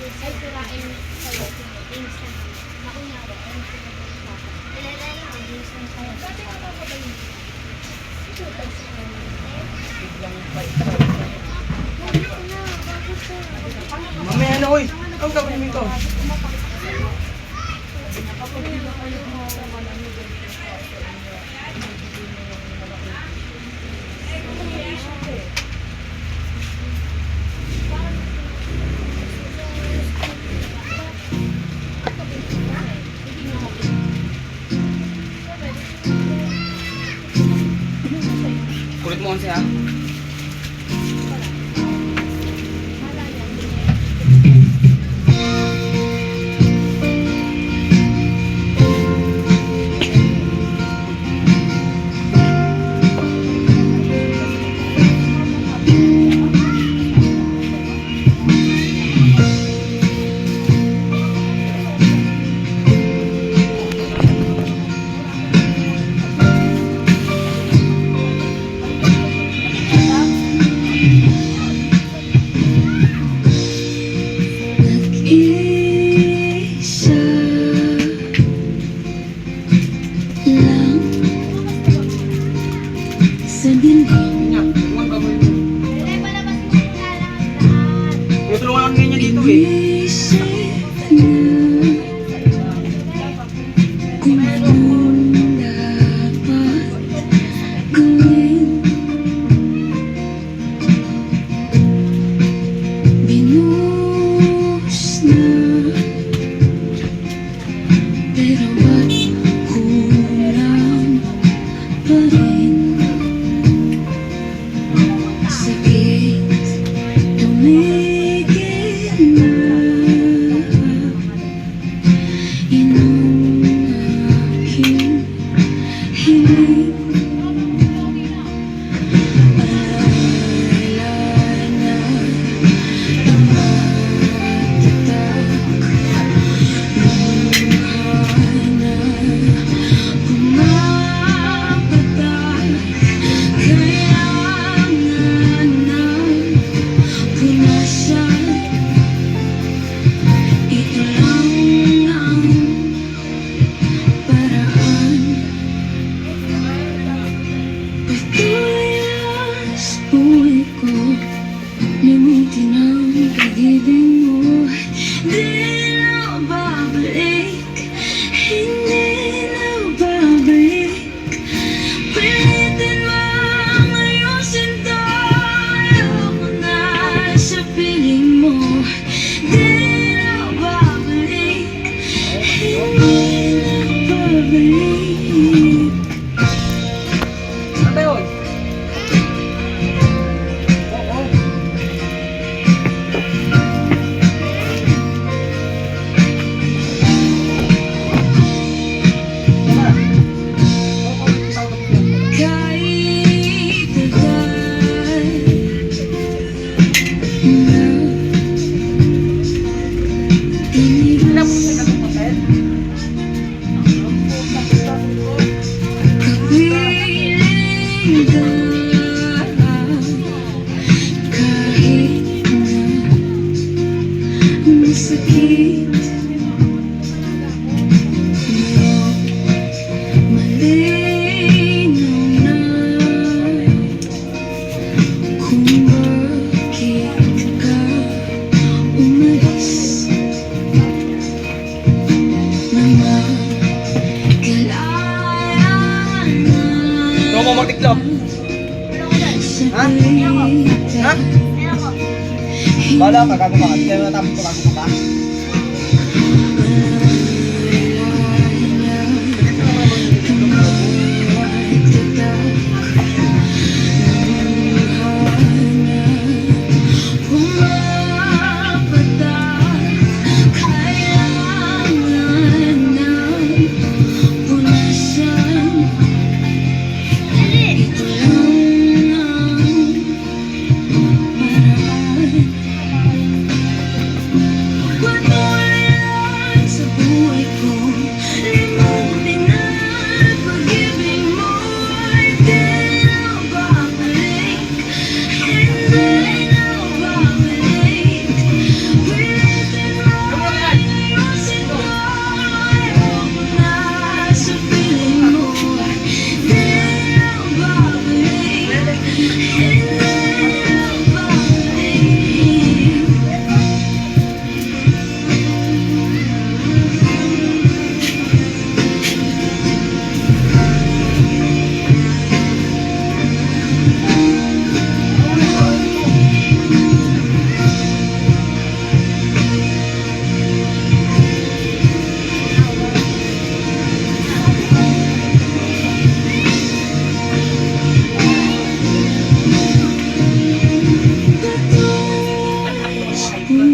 ay sirain sa'yo. Things na nakunyari. Ilalala lang ang things na sa'yo. Dati ka pa ba yun? Ito, tapos Mamaya na, uy. Ang gawin mo ito. Kulit mo kasi ha. Isa lang sa dingding. Yan, ang gawin mo. Ay, palabas mo yung lahat. Tinutulungan ako niya dito eh. Isip na kung anong dapat gawin. Binuhos na, pero ba't kulang pa rin? Sakit tumigil na. Yun ang aking hiling. Alala na ang matatak. Luha na pumapatak. Kailangan ng punasan. Ito lang ang paraan. Patuloy lang sa buhay ko. Limutin ang pag-ibig mo. Di na babalik. Hindi na babalik. Pilitin mang ayusin to. Ayoko na sa piling mo. Di na babalik. Hindi na babalik. Ano yun? Oo. Kahit tagal na kapiling ka, kahit na masakit, malinaw na kung bakit ka umalis na magalayan na Ito mo magtiklop. Ha? Ha? Bala ka, gago ka. Hindi na natapos ko, gago ka. What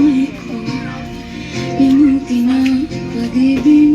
kamay ko Limutin ang pag-ibig